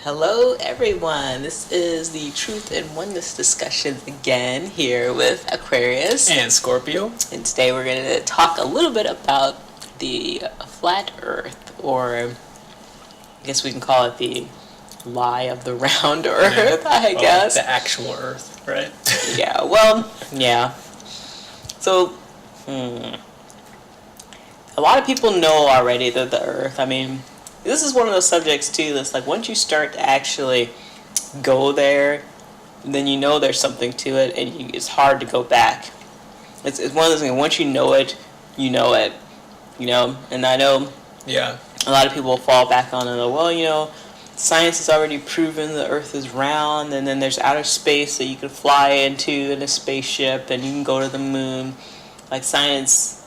Hello, everyone. This is the Truth and Oneness discussion again here with Aquarius and Scorpio. And today we're going to talk a little bit about the flat Earth, or I guess we can call it the lie of the round Earth, I guess. The actual Earth, right? Yeah. So, a lot of people know already that the Earth, this is one of those subjects too that's like once you start to actually go there, then you know there's something to it, and it's hard to go back. It's one of those things, once you know it, and I know a lot of people will fall back on it, science has already proven the Earth is round, and then there's outer space that you can fly into in a spaceship, and you can go to the moon. Like science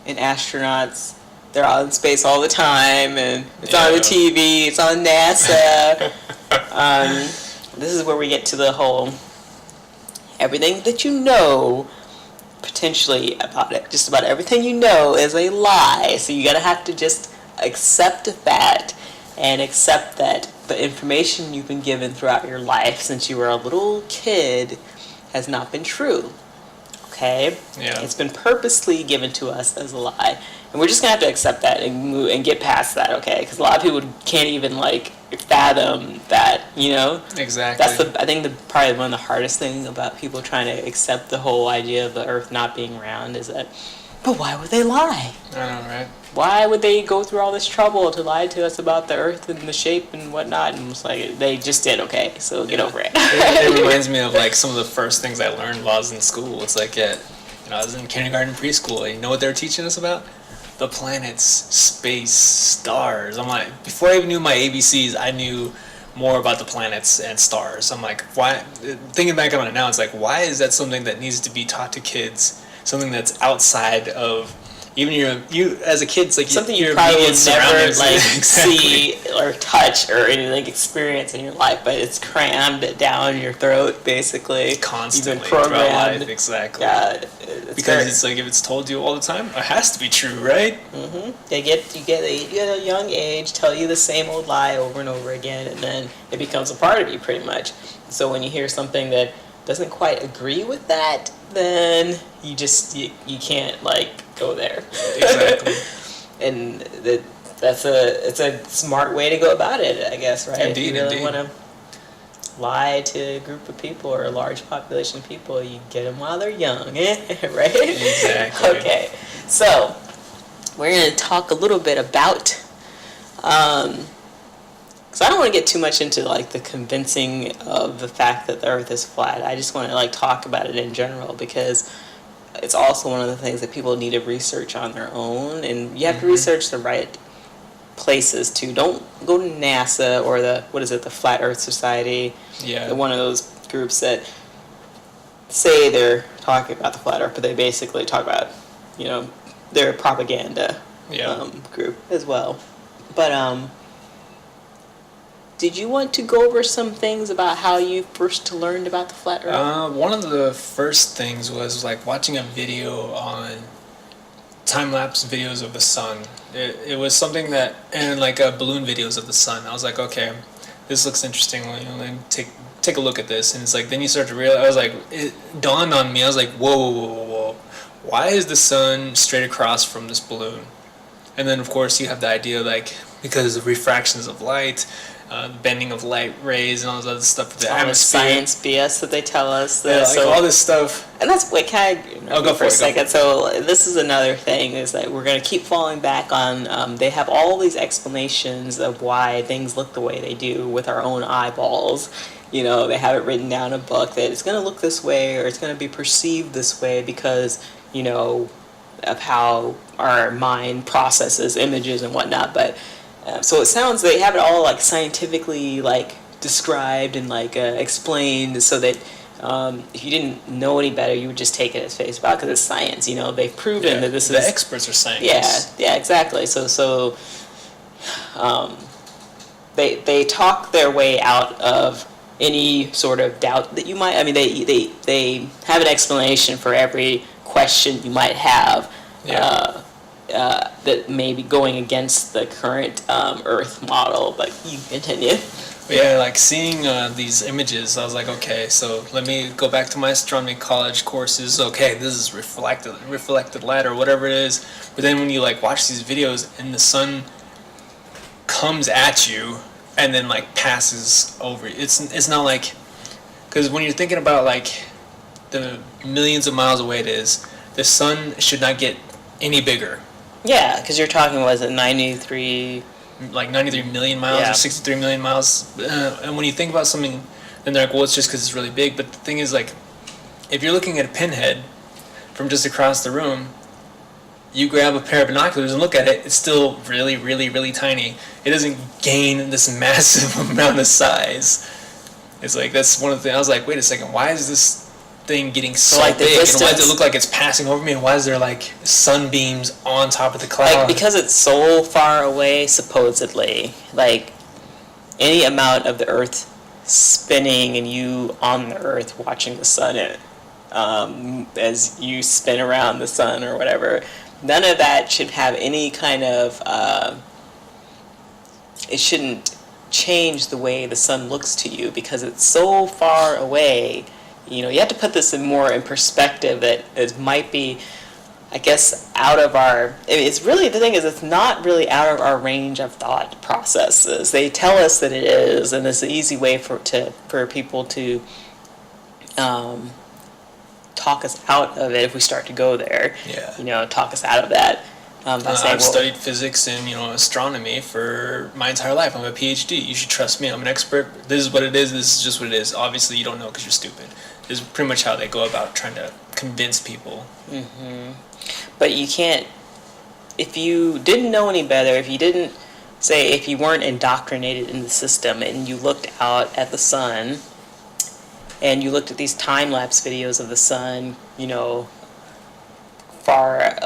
and astronauts, they're out in space all the time, and it's on the TV, it's on NASA. This is where we get to the whole everything that you know potentially about it. Just about everything you know is a lie. So you gotta have to just accept that, and accept that the information you've been given throughout your life since you were a little kid has not been true. Okay? Yeah. It's been purposely given to us as a lie. And we're just going to have to accept that and move and get past that, okay? Because a lot of people can't even, fathom that, Exactly. That's I think probably one of the hardest things about people trying to accept the whole idea of the Earth not being round is that, but why would they lie? I know, right? Why would they go through all this trouble to lie to us about the Earth and the shape and whatnot? And it's like, they just did, okay? So get over it. It reminds me of, some of the first things I learned while I was in school. It's like, I was in kindergarten, preschool, and you know what they were teaching us about? The planets, space, stars. I'm like, before I even knew my ABCs, I knew more about the planets and stars. I'm like, why? Thinking back on it now, it's like, why is that something that needs to be taught to kids? Something that's outside of even you as a kid. It's like something you probably would never exactly. see or touch or anything experience in your life, but it's crammed down your throat basically constantly. You've been programmed. Life, exactly. Yeah, because it's like if it's told you all the time, it has to be true, right? Mm-hmm. You get a young age, tell you the same old lie over and over again, and then it becomes a part of you pretty much. So when you hear something that doesn't quite agree with that, then you can't go there. Exactly. And it's a smart way to go about it, I guess, right? Indeed, if you really want to lie to a group of people or a large population of people, you get them while they're young, right? Exactly. Okay, so we're going to talk a little bit about because I don't want to get too much into the convincing of the fact that the Earth is flat. I just want to talk about it in general, because it's also one of the things that people need to research on their own, and you have to research the right places too. Don't go to NASA or the Flat Earth Society. Yeah. One of those groups that say they're talking about the flat Earth, but they basically talk about their propaganda group as well. But did you want to go over some things about how you first learned about the flat Earth? One of the first things was watching a video on time-lapse videos of the sun. It was something that, and balloon videos of the sun. I was like, okay, this looks interesting. Then take a look at this, and it's then you start to realize. It dawned on me. I was like, whoa. Why is the sun straight across from this balloon? And then of course you have the idea because of refractions of light. Bending of light rays and all this other stuff with the atmosphere. Science BS that they tell us. All this stuff. And that's go for a second. So this is another thing, is that we're going to keep falling back on. They have all these explanations of why things look the way they do with our own eyeballs. They have it written down in a book that it's going to look this way, or it's going to be perceived this way because of how our mind processes images and whatnot, but. So it sounds they have it all scientifically described and explained, so that if you didn't know any better, you would just take it as face value because it's science. They've proven that this is the experts are scientists. Yeah, exactly. So they talk their way out of any sort of doubt that you might. They have an explanation for every question you might have. Yeah. That may be going against the current Earth model, but you continue. But yeah, like seeing these images, I was like, okay, so let me go back to my astronomy college courses. Okay, this is reflected light or whatever it is. But then when you like watch these videos and the sun comes at you and then like passes over you, it's not like, because when you're thinking about like the millions of miles away it is, the sun should not get any bigger. Yeah, because you're talking, was it 93? Like 93 million miles or 63 million miles. And when you think about something, then they're like, well, it's just because it's really big. But the thing is, like, if you're looking at a pinhead from just across the room, you grab a pair of binoculars and look at it, it's still really, really, really tiny. It doesn't gain this massive amount of size. It's like, that's one of the things. I was like, wait a second, why is this thing getting so like big, and why does it look like it's passing over me, and why is there like sunbeams on top of the cloud? Like, because it's so far away, supposedly, like any amount of the Earth spinning and you on the Earth watching the sun as you spin around the sun or whatever, none of that should have any kind of it shouldn't change the way the sun looks to you, because it's so far away. You have to put this in perspective, that it might be, I guess, out of our, it's really, the thing is, it's not really out of our range of thought processes. They tell us that it is, and it's an easy way for people to talk us out of it if we start to go there. Yeah. Talk us out of that. I've studied physics and astronomy for my entire life. I'm a PhD. You should trust me. I'm an expert. This is what it is. This is just what it is. Obviously, you don't know because you're stupid. This is pretty much how they go about trying to convince people. Mm-hmm. But you can't, if you didn't know any better, if you weren't indoctrinated in the system and you looked out at the sun and you looked at these time-lapse videos of the sun, far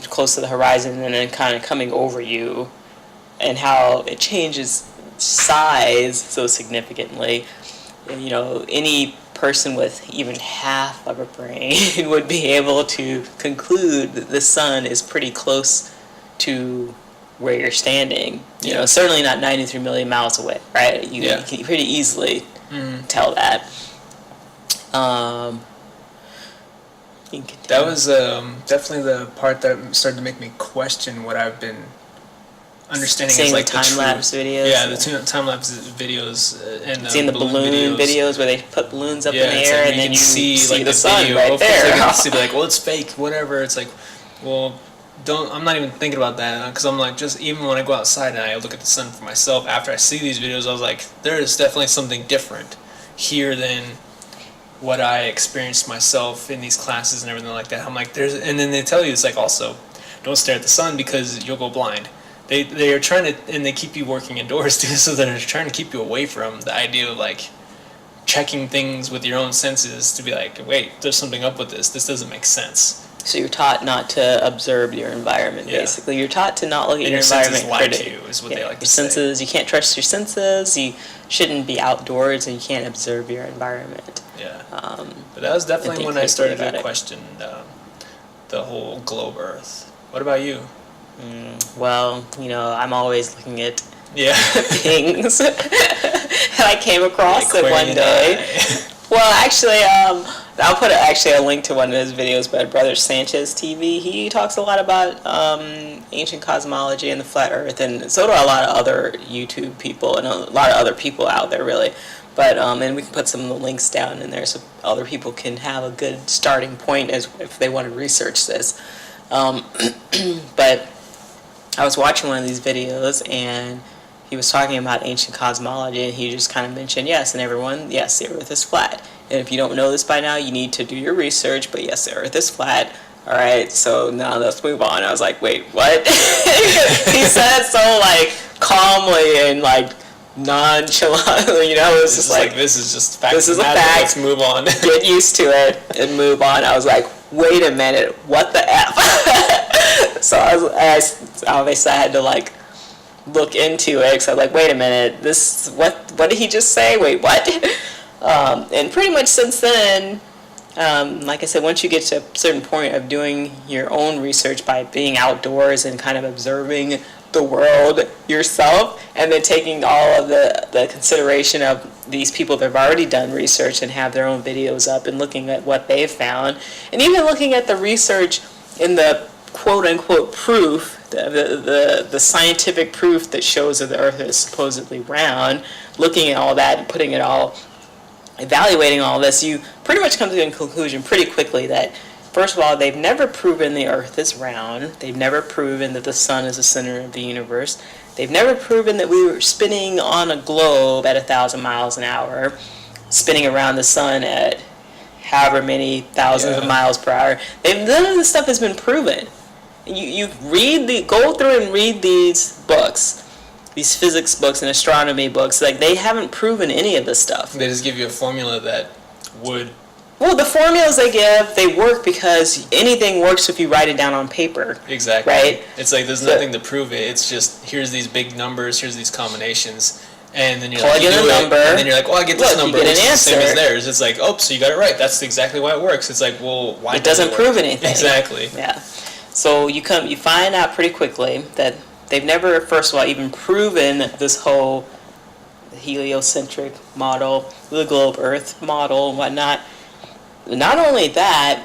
close to the horizon and then kind of coming over you, and how it changes size so significantly, any person with even half of a brain would be able to conclude that the sun is pretty close to where you're standing. Certainly not 93 million miles away, right? You can pretty easily tell that. That was definitely the part that started to make me question what I've been understanding seeing as like the time-lapse videos. Yeah, the time-lapse videos and seeing the balloon videos where they put balloons up in the air and then you see like the sun video, right there. You see like, well, it's fake, whatever. It's like, well, I'm not even thinking about that, because I'm like, just even when I go outside and I look at the sun for myself, after I see these videos, I was like, there is definitely something different here than what I experienced myself in these classes and everything like that. I'm like, and then they tell you, it's like, also, don't stare at the sun because you'll go blind. They are trying to, and they keep you working indoors too, so they're trying to keep you away from the idea of like checking things with your own senses to be like, wait, there's something up with this. This doesn't make sense. So you're taught not to observe your environment, basically. You're taught to not look at your environment. Lie to you is what they like to say. Senses, you can't trust your senses. You shouldn't be outdoors, and you can't observe your environment. Yeah. But that was definitely when I started to question the whole globe Earth. What about you? Well, I'm always looking at things. And I came across it one day. Well, actually, I'll put a link to one of his videos by Brother Sanchez TV. He talks a lot about ancient cosmology and the flat Earth, and so do a lot of other YouTube people and a lot of other people out there, really. But and we can put some of the links down in there so other people can have a good starting point if they want to research this. But I was watching one of these videos, and he was talking about ancient cosmology, and he just kind of mentioned, yes, the Earth is flat. And if you don't know this by now, you need to do your research, but yes, the Earth is flat. All right, so now let's move on. I was like, wait, what? He said it so, like, calmly and, like, nonchalantly, it's just like, this is just fact. This is a fact. Let's move on. Get used to it and move on. I was like, wait a minute, what the F? So obviously I had to, like, look into it, because I was like, wait a minute, what did he just say? Wait, what? And pretty much since then, like I said, once you get to a certain point of doing your own research by being outdoors and kind of observing the world yourself, and then taking all of the consideration of these people that have already done research and have their own videos up and looking at what they've found, and even looking at the research in the quote-unquote proof, the scientific proof that shows that the Earth is supposedly round, looking at all that and putting it all, evaluating all this, you pretty much come to a conclusion pretty quickly that, first of all, they've never proven the Earth is round. They've never proven that the sun is the center of the universe. They've never proven that we were spinning on a globe at 1,000 miles an hour, spinning around the sun at however many thousands of miles per hour. None of this stuff has been proven. You go through and read these books, these physics books and astronomy books. Like, they haven't proven any of this stuff. They just give you a formula that would. Well, the formulas they give, they work because anything works if you write it down on paper. Exactly. Right? It's like there's nothing to prove it. It's just, here's these big numbers, here's these combinations, and then you're plug like, you in do a it, number. and then you're like, well, I get this number, you get which an is the same answer. as theirs. It's like, oh, so you got it right. That's exactly why it works. It's like, well, why it doesn't it prove work? anything. Exactly. Yeah. So you find out pretty quickly that they've never, first of all, even proven this whole heliocentric model, the globe Earth model and whatnot. Not only that,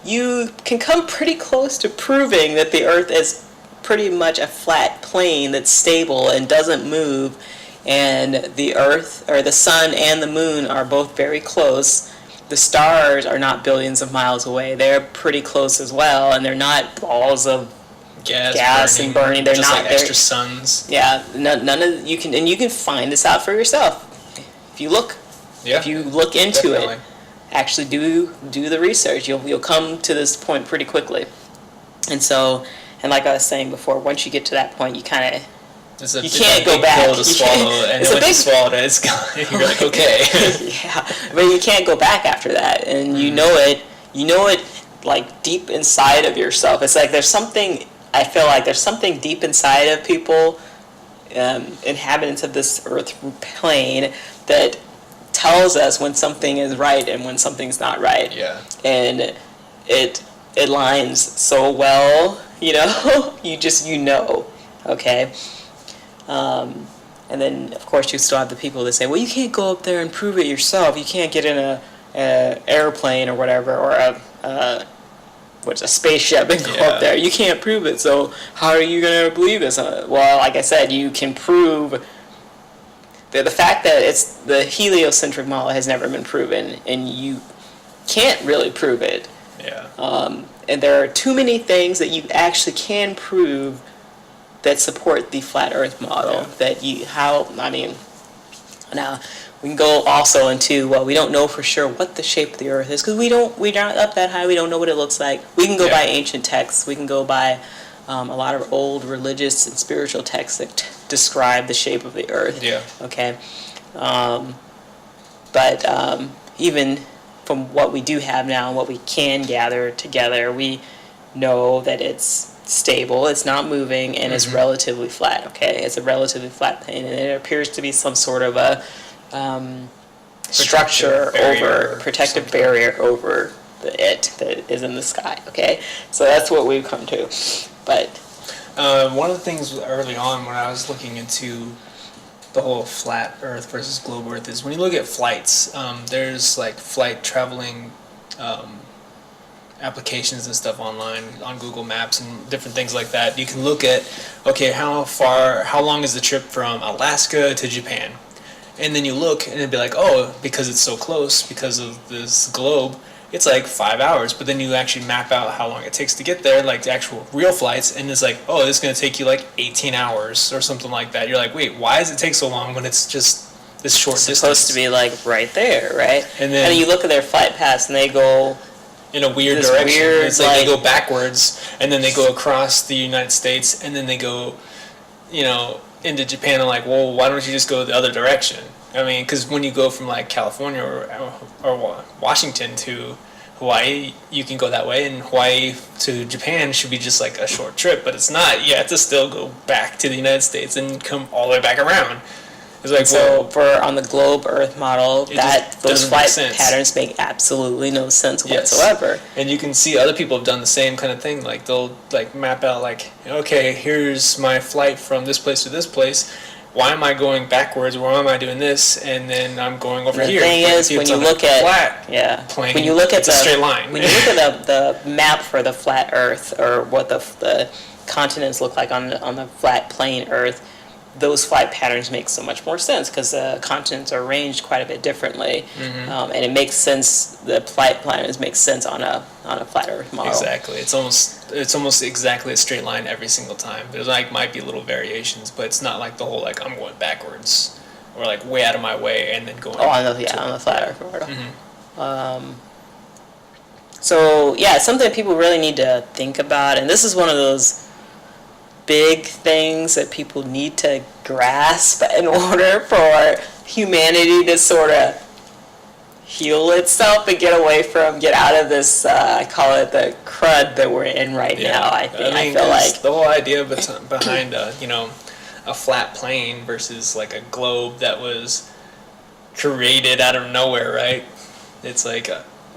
you can come pretty close to proving that the Earth is pretty much a flat plane that's stable and doesn't move, and the Earth, or the sun and the moon, are both very close. The stars are not billions of miles away. They're pretty close as well, and they're not balls of gas and burning. They're just not like extra suns. Yeah, none of you can find this out for yourself if you look. Yeah, if you look into definitely. it, actually do the research. You'll come to this point pretty quickly. And so, and like I was saying before, once you get to that point, you kind of you can't go back. Pill to swallow, and then once you swallow it, it's gone. You're like, okay. Yeah, but you can't go back after that, and you know it. You know it like deep inside of yourself. It's like there's something. I feel like there's something deep inside of people, inhabitants of this Earth plane, that tells us when something is right and when something's not right. Yeah. And it lines so well, you know. you know, okay. And then, of course, you still have the people that say, well, you can't go up there and prove it yourself. You can't get in a airplane or whatever, or a spaceship and go up there. You can't prove it, so how are you going to believe this? Well, like I said, you can prove that the fact that it's the heliocentric model has never been proven, and you can't really prove it. Yeah. And there are too many things that you actually can prove that support the flat Earth model. Yeah. Now we can go also into, well, we don't know for sure what the shape of the Earth is because we're not up that high. We don't know what it looks like. We can go by ancient texts. We can go by a lot of old religious and spiritual texts that describe the shape of the Earth. Yeah. Okay. But even from what we do have now and what we can gather together, we know that it's stable, it's not moving, and it's relatively flat. Okay, it's a relatively flat plane, and it appears to be some sort of a protective barrier over it that is in the sky. Okay, so that's what we've come to. But one of the things early on when I was looking into the whole flat Earth versus globe Earth is when you look at flights, there's like flight traveling applications and stuff online on Google Maps and different things like that. You can look at, okay, how long is the trip from Alaska to Japan? And then you look and it'd be like, oh, because it's so close, because of this globe, it's like 5 hours. But then you actually map out how long it takes to get there, like the actual real flights, and it's like, oh, this is going to take you like 18 hours or something like that. You're like, wait, why does it take so long when it's just this short distance? It's supposed to be like right there, right? And then you look at their flight paths and they go in a weird direction. It's like they go backwards, and then they go across the United States, and then they go, into Japan. I'm like, well, why don't you just go the other direction? I mean, because when you go from like California or Washington to Hawaii, you can go that way, and Hawaii to Japan should be just like a short trip, but it's not. You have to still go back to the United States and come all the way back around. It's like, So well, for on the globe Earth model, it that just those doesn't make flight sense. patterns make absolutely no sense Yes. whatsoever. And you can see other people have done the same kind of thing. Like they'll like map out like, okay, here's my flight from this place to this place. Why am I going backwards? Why am I doing this? And then I'm going over The here. thing But is, if when it's you on look a at flat plane, when you look at it's a straight line. when you look at the map for the flat Earth, or what the continents look like on the flat plane Earth, those flight patterns make so much more sense because the continents are arranged quite a bit differently, and it makes sense. The flight patterns make sense on a flat Earth model. Exactly. It's almost exactly a straight line every single time. There's like might be little variations, but it's not like the whole like I'm going backwards or like way out of my way and then going. Oh, on the flat Earth model. So yeah, it's something people really need to think about, and this is one of those big things that people need to grasp in order for humanity to sort of heal itself and get out of this, I call it the crud that we're in right now. I feel like the whole idea behind a flat plane versus like a globe that was created out of nowhere, right? It's like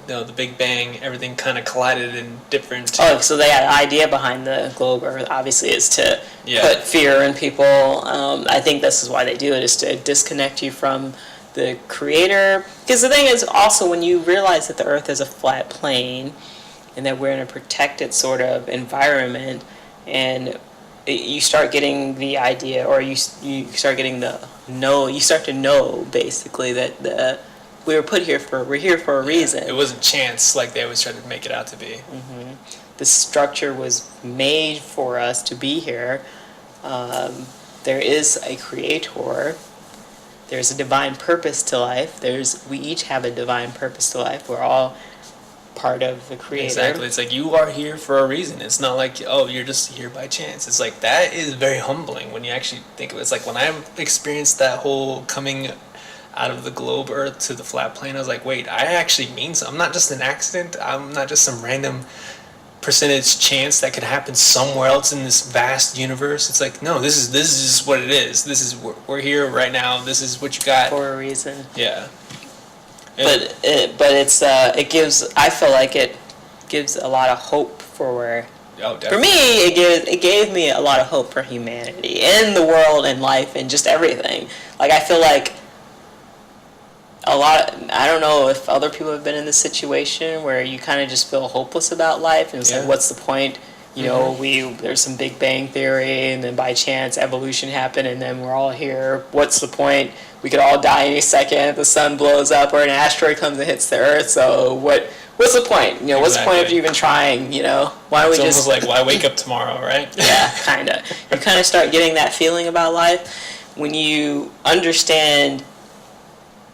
the Big Bang, everything kind of collided in different. Oh, so the idea behind the globe Earth obviously is to put fear in people. I think this is why they do it, is to disconnect you from the creator. Because the thing is also, when you realize that the Earth is a flat plane and that we're in a protected sort of environment, and you start getting the idea, or you start getting you start to know basically that we're here for a reason. It wasn't chance like they always try to make it out to be. The structure was made for us to be here. There is a creator. There's a divine purpose to life. We each have a divine purpose to life. We're all part of the creator. Exactly. It's like you are here for a reason. It's not like, oh, you're just here by chance. It's like that is very humbling when you actually think of it. It's like when I experienced that whole coming out of the globe Earth to the flat plane, I was like, wait, I actually mean something. I'm not just an accident. I'm not just some random percentage chance that could happen somewhere else in this vast universe. It's like, no, this is what it is. This is we're here right now. This is what you got for a reason. Yeah. But it gives. I feel like it gives a lot of hope for. Oh, definitely. For me, it gave me a lot of hope for humanity and the world and life and just everything. Like, I feel like I don't know if other people have been in this situation where you kind of just feel hopeless about life, and it's like, what's the point? You know, there's some Big Bang theory, and then by chance evolution happened, and then we're all here. What's the point? We could all die any second. The sun blows up, or an asteroid comes and hits the Earth. So what's the point? You know, what's the point of you even trying? You know, why don't we just almost like, why wake up tomorrow, right? Yeah, kind of. You kind of start getting that feeling about life when you understand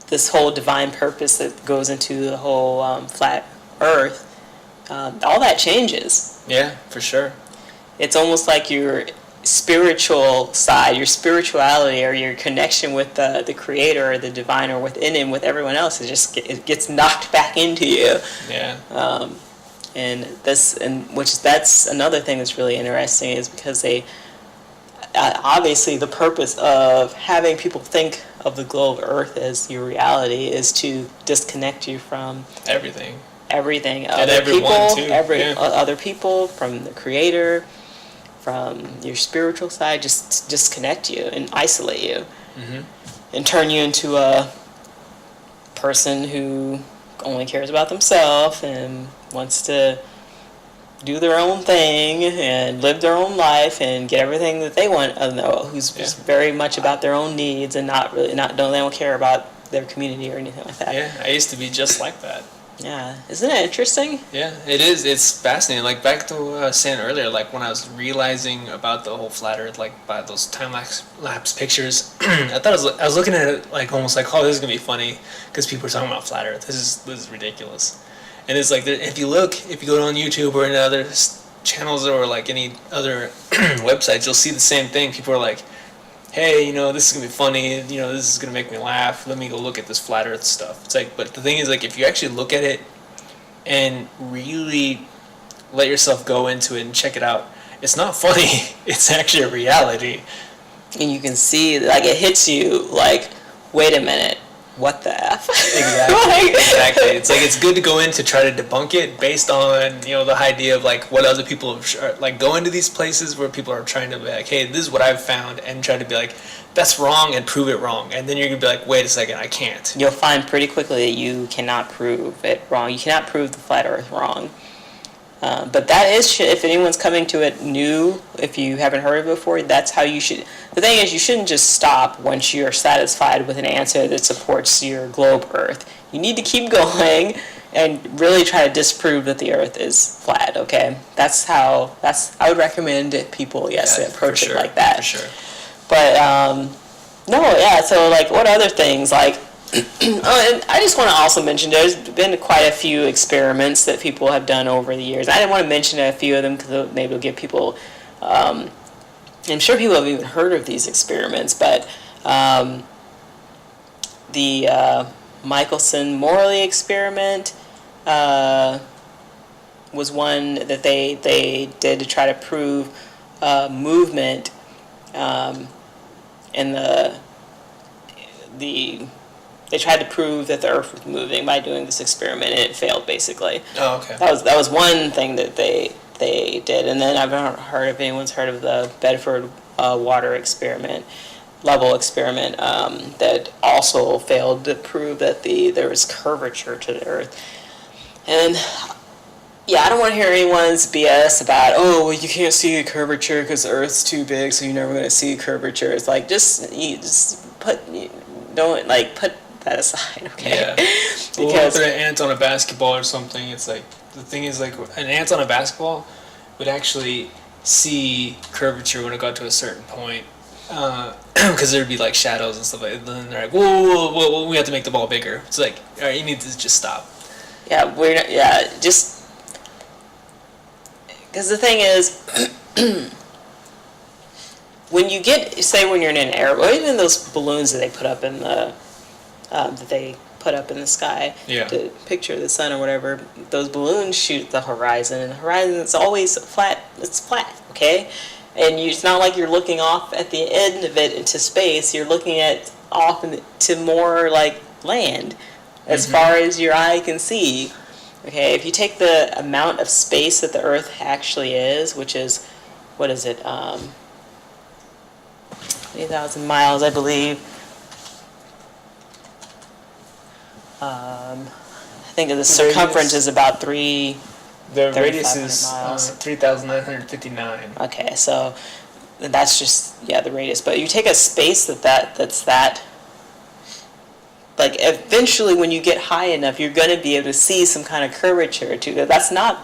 this whole divine purpose that goes into the whole flat Earth. All that changes. Yeah, for sure. It's almost like your spiritual side, your spirituality, or your connection with the creator or the divine, or within him, with everyone else, it gets knocked back into you. Yeah. That's another thing that's really interesting, is because they obviously the purpose of having people think of the globe Earth as your reality is to disconnect you from everything, other people, other people, from the creator, from your spiritual side. Just disconnect you and isolate you, and turn you into a person who only cares about themselves and wants to do their own thing and live their own life and get everything that they want. Who's just very much about their own needs and they don't care about their community or anything like that. Yeah, I used to be just like that. Yeah, isn't it interesting? Yeah, it is. It's fascinating. Like back to what I was saying earlier, like when I was realizing about the whole flat Earth, like by those time lapse pictures, I was looking at it like almost like, oh, this is gonna be funny because people are talking about flat Earth. This is ridiculous. And it's like, if you go on YouTube or any other channels or like any other websites, you'll see the same thing. People are like, hey, this is going to be funny, this is going to make me laugh, let me go look at this flat Earth stuff. It's like, but the thing is, like, if you actually look at it and really let yourself go into it and check it out, it's not funny, it's actually a reality. and you can see like it hits you like, wait a minute, what the f? Exactly. Exactly. It's like it's good to go in to try to debunk it based on the idea of like what other people have, like go into these places where people are trying to be like, hey, this is what I've found, and try to be like, that's wrong, and prove it wrong, and then you're gonna be like, wait a second, I can't. You'll find pretty quickly that you cannot prove it wrong. You cannot prove the flat Earth wrong. But that is, if anyone's coming to it new, if you haven't heard of it before, that's how you should. The thing is, you shouldn't just stop once you're satisfied with an answer that supports your globe Earth. You need to keep going and really try to disprove that the Earth is flat. Okay, I would recommend people, yes, to approach it like that. For sure. But no, yeah. So like, what other things like? Oh, and I just want to also mention there's been quite a few experiments that people have done over the years. I didn't want to mention a few of them because maybe it'll give people. I'm sure people have even heard of these experiments, but the Michelson-Morley experiment was one that they did to try to prove movement in they tried to prove that the Earth was moving by doing this experiment, and it failed basically. Oh, okay. That was one thing that they did, and then I've not heard if anyone's heard of the Bedford water experiment, level experiment, that also failed to prove that there was curvature to the Earth. And yeah, I don't want to hear anyone's BS about, oh, well, you can't see a curvature because the Earth's too big, so you're never going to see a curvature. It's like put that aside, okay? Yeah. Because an ant on a basketball or something, it's like the thing is like an ant on a basketball would actually see curvature when it got to a certain point, because there'd be like shadows and stuff like that. Then they're like, whoa, we have to make the ball bigger. It's like, all right, you need to just stop. Yeah, just because the thing is, when you when you're in an air, or even those balloons that they put up in the sky to picture the sun or whatever, those balloons shoot the horizon, and the horizon is always flat. It's flat, okay? And it's not like you're looking off at the end of it into space. You're looking off to more like land, as far as your eye can see. Okay, if you take the amount of space that the Earth actually is, which is, what is it, 20,000 miles, I believe. I think the circumference is about The radius is 3,959. Okay, so that's just the radius. But you take a space that's that. Like eventually, when you get high enough, you're going to be able to see some kind of curvature to it. That's not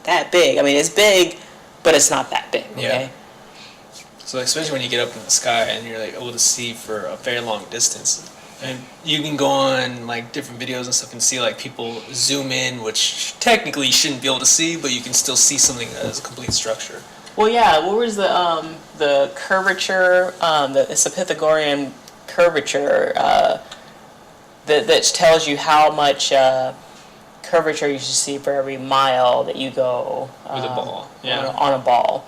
that big. I mean, it's big, but it's not that big. Okay. Yeah. So especially when you get up in the sky and you're like able to see for a very long distance, and you can go on like different videos and stuff and see like people zoom in, which technically you shouldn't be able to see, but you can still see something that is a complete structure. Well, yeah. What was the curvature? It's a Pythagorean curvature. That tells you how much curvature you should see for every mile that you go with a ball. On a ball.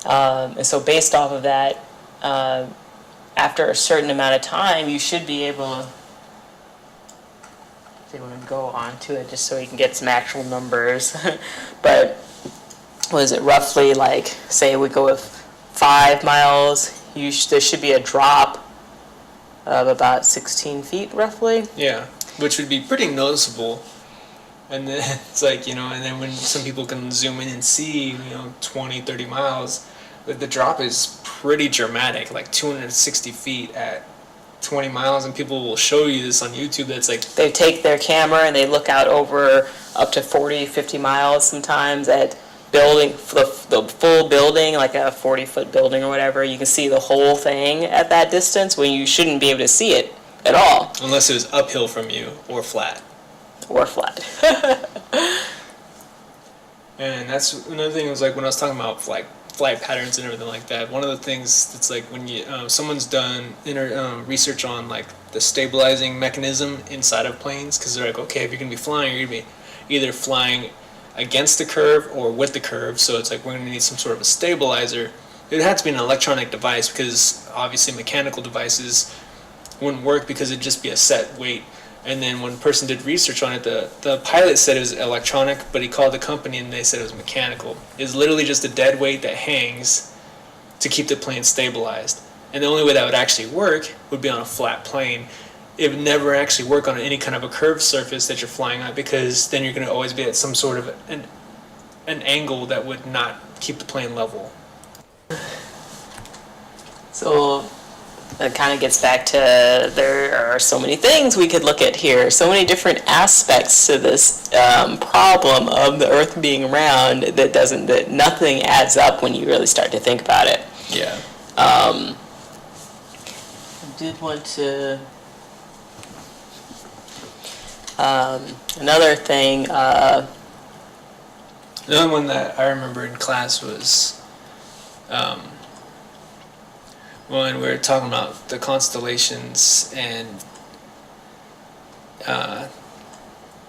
And so based off of that, after a certain amount of time, you should be able to, if you want to go on to it just so you can get some actual numbers. But what is it, roughly like, say we go with 5 miles, there should be a drop of about 16 feet roughly. Yeah, which would be pretty noticeable. And then it's like, and then when some people can zoom in and see, 20, 30 miles, the drop is pretty dramatic, like 260 feet at 20 miles. And people will show you this on YouTube. That's like, they take their camera and they look out over up to 40, 50 miles sometimes at building, the full building, like a 40-foot building or whatever. You can see the whole thing at that distance when you shouldn't be able to see it at all. Unless it was uphill from you or flat. And that's another thing. Was like when I was talking about like flight patterns and everything like that. One of the things that's like when you someone's done research on like the stabilizing mechanism inside of planes, because they're like, okay, if you're gonna be flying, you're gonna be either flying against the curve or with the curve. So it's like we're gonna need some sort of a stabilizer. It had to be an electronic device because obviously mechanical devices wouldn't work because it'd just be a set weight. And then when a person did research on it, the pilot said it was electronic, but he called the company and they said it was mechanical. It's literally just a dead weight that hangs to keep the plane stabilized. And the only way that would actually work would be on a flat plane. It would never actually work on any kind of a curved surface that you're flying on, because then you're going to always be at some sort of an angle that would not keep the plane level. So that kind of gets back to, there are so many things we could look at here, so many different aspects to this problem of the Earth being round that nothing adds up when you really start to think about it. Yeah. I did want to. Another thing. Another one that I remember in class was when we were talking about the constellations and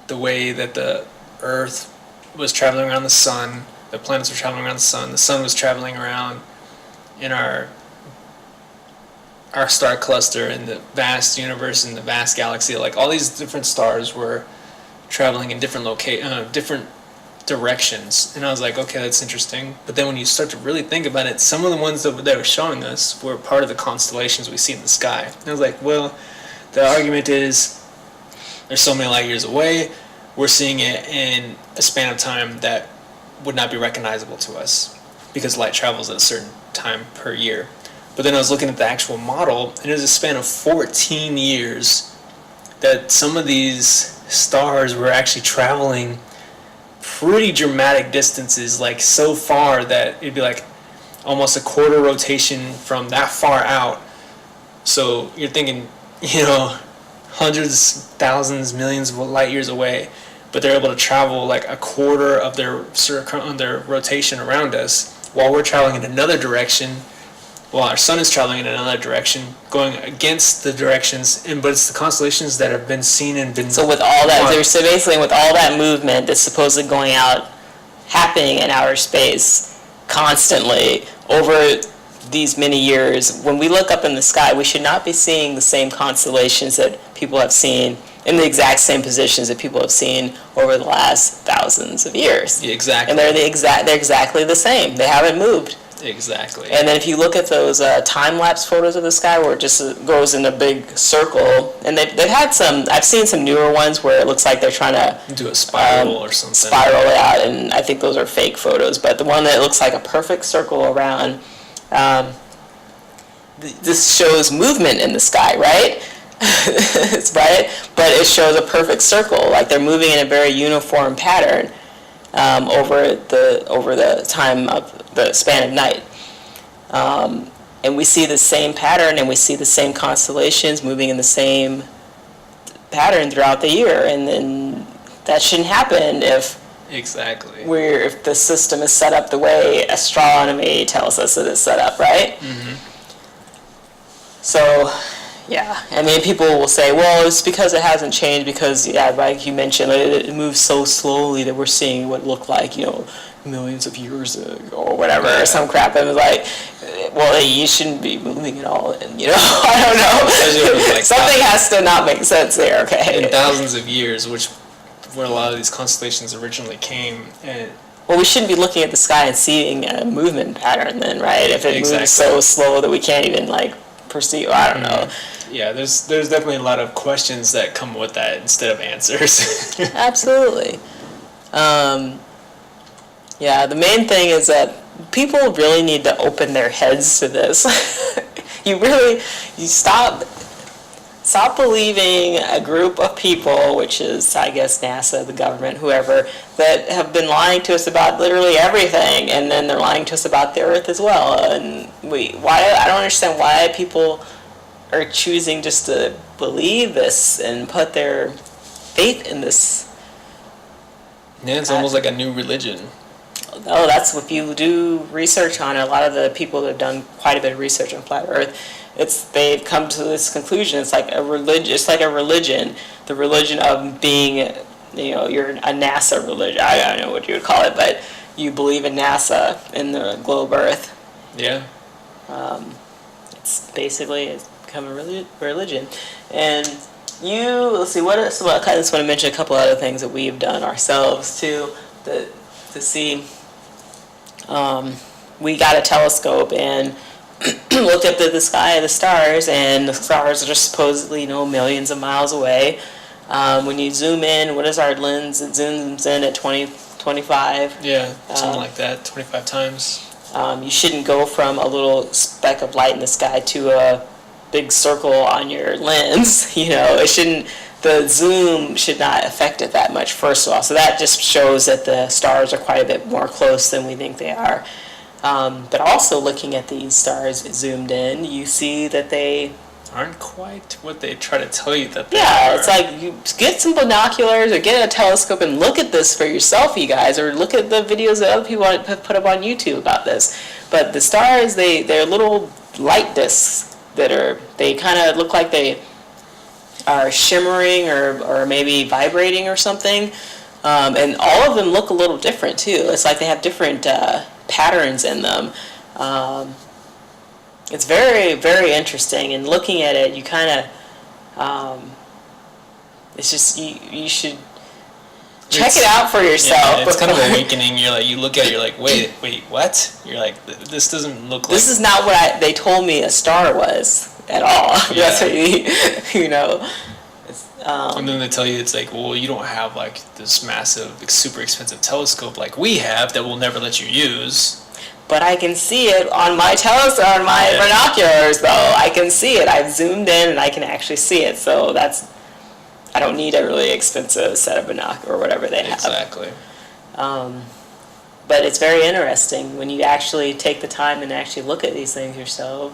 the way that the Earth was traveling around the sun, the planets were traveling around the sun was traveling around in our star cluster and the vast universe and the vast galaxy. Like all these different stars were traveling in different different directions, and I was like, okay, that's interesting. But then when you start to really think about it, some of the ones that they were showing us were part of the constellations we see in the sky. And I was like, well, the argument is there's so many light years away, we're seeing it in a span of time that would not be recognizable to us because light travels at a certain time per year. But then I was looking at the actual model, and it was a span of 14 years that some of these stars were actually traveling pretty dramatic distances, like so far that it'd be like almost a quarter rotation from that far out. So you're thinking, hundreds, thousands, millions of light years away, but they're able to travel like a quarter of their rotation around us, while we're traveling in another direction, while our sun is traveling in another direction, going against the directions, but it's the constellations that have been seen and been. So with all that, so basically with all that movement that's supposedly going out, happening in outer space constantly over these many years, when we look up in the sky, we should not be seeing the same constellations that people have seen in the exact same positions that people have seen over the last thousands of years. Yeah, exactly. And they're exactly the same. They haven't moved. Exactly. And then if you look at those time-lapse photos of the sky where it just goes in a big circle, and they've had some, I've seen some newer ones where it looks like they're trying to do a spiral or something. Spiral it out, and I think those are fake photos. But the one that looks like a perfect circle around, this shows movement in the sky, right? Right? But it shows a perfect circle, like they're moving in a very uniform pattern over the time of the span of night. And we see the same pattern, and we see the same constellations moving in the same pattern throughout the year, and then that shouldn't happen if the system is set up the way astronomy tells us that it's set up, right? Mm-hmm. So, yeah, I mean, people will say, well, it's because it hasn't changed, because, yeah, like you mentioned, it moves so slowly that we're seeing what looked like, millions of years ago or whatever, or some crap. And it was like, well, you shouldn't be moving at all, and I don't know. Like something has to not make sense there, okay? In thousands of years, where a lot of these constellations originally came. Well, we shouldn't be looking at the sky and seeing a movement pattern then, right? If it moves so slow that we can't even perceive, I don't know. Yeah, there's definitely a lot of questions that come with that instead of answers. Absolutely. Yeah, the main thing is that people really need to open their heads to this. You stop believing a group of people, which is, I guess, NASA, the government, whoever, that have been lying to us about literally everything, and then they're lying to us about the Earth as well. And I don't understand why people are choosing just to believe this and put their faith in this. Yeah, it's almost like a new religion. Oh, that's what you do research on. A lot of the people that have done quite a bit of research on flat Earth, they've come to this conclusion. It's like a religion. It's like a religion. The religion of being, you're a NASA religion. I don't know what you would call it, but you believe in NASA and the globe Earth. Yeah. basically it's become a religion. And let's see, I just want to mention a couple other things that we've done ourselves too, to see. We got a telescope and looked up at the sky of the stars, and the stars are just supposedly, millions of miles away. When you zoom in, what is our lens? It zooms in at 25. Yeah, something like that, 25 times. You shouldn't go from a little speck of light in the sky to a big circle on your lens. The zoom should not affect it that much, first of all. So that just shows that the stars are quite a bit more close than we think they are. But also looking at these stars zoomed in, you see that they aren't quite what they try to tell you that they are. Yeah, it's like you get some binoculars or get a telescope and look at this for yourself, you guys, or look at the videos that other people have put up on YouTube about this. But the stars, they're little light discs they kind of look like they are shimmering or maybe vibrating or something. And all of them look a little different too. It's like they have different patterns in them. It's very, very interesting, and looking at it, you kind of, it's just, you should check it out for yourself. Yeah, it's kind of awakening. You look at it, you're like, wait, what? You're like, this doesn't look like... This is not what they told me a star was at all. Yeah. That's what and then they tell you it's like, well, you don't have like this massive, super expensive telescope like we have that we'll never let you use. But I can see it on my binoculars, though. I can see it. I've zoomed in and I can actually see it. So I don't need a really expensive set of binoculars or whatever they have. Exactly. But it's very interesting when you actually take the time and actually look at these things yourself.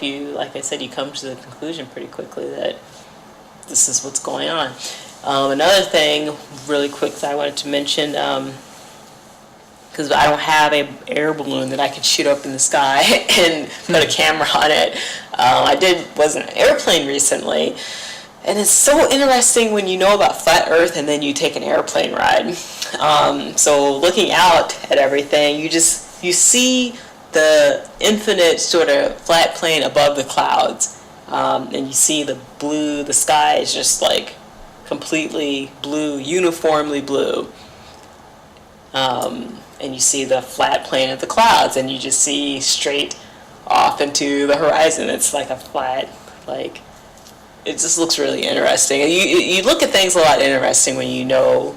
You, like I said, you come to the conclusion pretty quickly that this is what's going on. Another thing, really quick, that I wanted to mention. Because I don't have an air balloon that I could shoot up in the sky and put a camera on it. Was an airplane recently, and it's so interesting when you know about flat Earth and then you take an airplane ride. So looking out at everything, you see the infinite sort of flat plane above the clouds, and you see the sky is just like completely blue, uniformly blue. And you see the flat plane of the clouds, and you just see straight off into the horizon. It's like a flat, it just looks really interesting. And you look at things a lot interesting when you know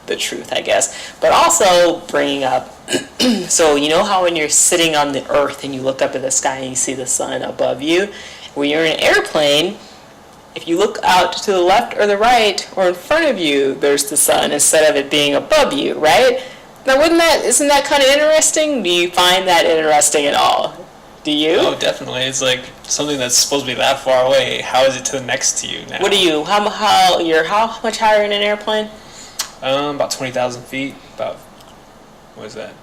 the truth, I guess. But also bringing up, so you know how when you're sitting on the earth and you look up at the sky and you see the sun above you? When you're in an airplane, if you look out to the left or the right or in front of you, there's the sun instead of it being above you, right? Now, isn't that kind of interesting? Do you find that interesting at all? Do you? Oh, definitely. It's like something that's supposed to be that far away. How is it to the next to you now? What do you? How much higher in an airplane? About 20,000 feet. What is that?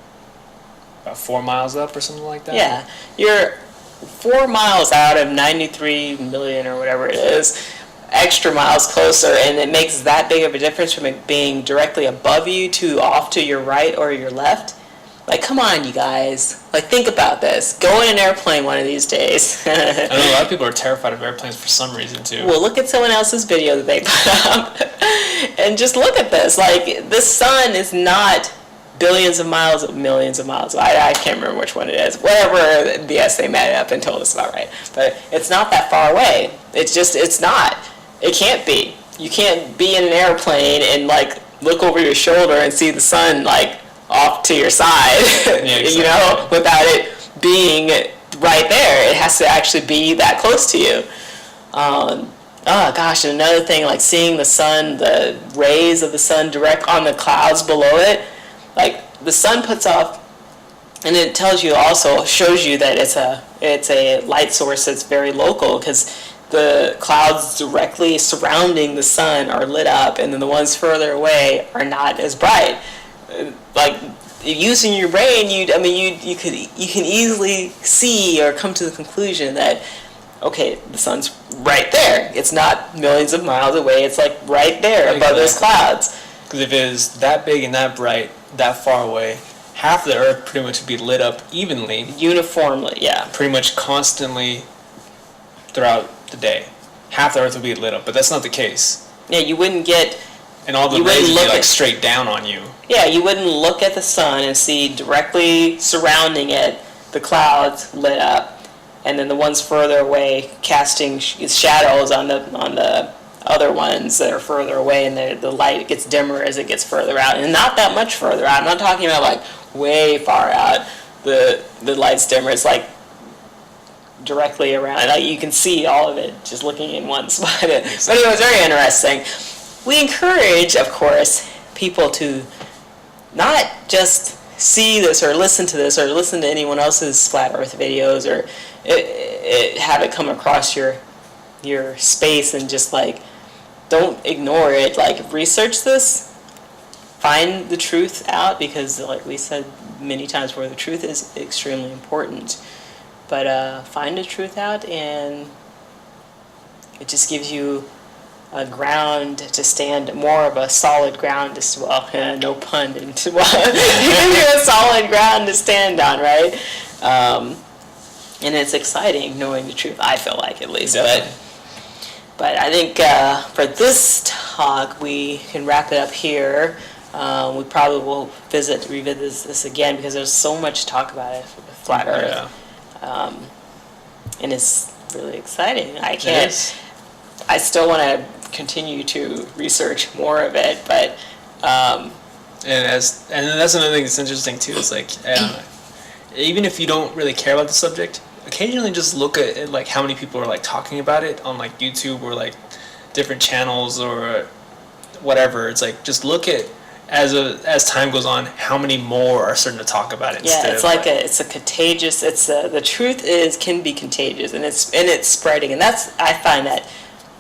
About 4 miles up or something like that. Yeah, you're 4 miles out of 93 million or whatever it is. Extra miles closer, and it makes that big of a difference from it being directly above you to off to your right or your left. Like, come on, you guys. Think about this. Go in an airplane one of these days. I know a lot of people are terrified of airplanes for some reason, too. Well, look at someone else's video that they put up. And just look at this. The sun is not billions of miles, millions of miles. I can't remember which one it is. Whatever BS they made up and told us about, right? But it's not that far away. It's not. It can't be. You can't be in an airplane and look over your shoulder and see the sun off to your side, Yeah, exactly. without it being right there. It has to actually be that close to you. Oh gosh, and another thing, seeing the sun, the rays of the sun direct on the clouds below it, the sun puts off, and it shows you that it's a light source that's very local, because the clouds directly surrounding the sun are lit up, and then the ones further away are not as bright. Using your brain, you can easily see or come to the conclusion that, okay, the sun's right there. It's not millions of miles away. It's right there above those clouds. Because if it is that big and that bright, that far away, half the Earth pretty much would be lit up evenly, uniformly, yeah. pretty much constantly throughout the day. Half the Earth would be lit up, but that's not the case. Yeah, you wouldn't get... And all the You rays wouldn't would be look like at- straight down on you. Yeah, you wouldn't look at the sun and see directly surrounding it the clouds lit up, and then the ones further away casting shadows on the other ones that are further away, and the light gets dimmer as it gets further out, and not that much further out. I'm not talking about like way far out. The light's dimmer. It's like directly around. Like you can see all of it just looking in one spot. But it was very interesting. We encourage, of course, people to not just see this or listen to this or listen to anyone else's flat Earth videos or have it come across your space and just like don't ignore it. Like research this, find the truth out, because like we said many times where the truth is extremely important. But find the truth out, and it just gives you a ground to stand, more of a solid ground to, well, no pun into, well, a solid ground to stand on, right? And it's exciting knowing the truth, I feel like, at least. But I think for this talk, we can wrap it up here. We probably will revisit this again, because there's so much to talk about it, flat Earth. Yeah. And it's really exciting. I still want to continue to research more of it, but and that's another thing that's interesting too. Is like even if you don't really care about the subject, occasionally just look at like how many people are like talking about it on like YouTube or like different channels or whatever. It's like just look at as time goes on, how many more are starting to talk about it. Yeah, it's like it's a contagious. the truth can be contagious, and it's spreading, and I find that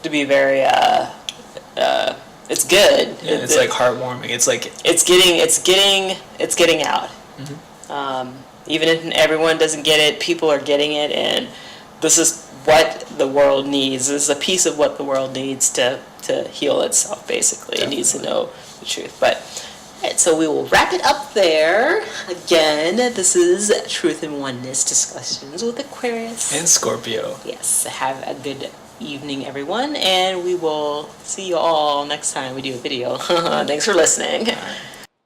to be very it's good. Yeah, it's like heartwarming. It's like it's getting out. Mm-hmm. Even if everyone doesn't get it, people are getting it, and this is what the world needs. This is a piece of what the world needs to heal itself. Basically, Definitely. It needs to know the truth. But alright, so we will wrap it up there. Again, this is Truth and Oneness Discussions with Aquarius and Scorpio. Yes, have a good evening, everyone, and we will see you all next time we do a video. Thanks for listening. All right.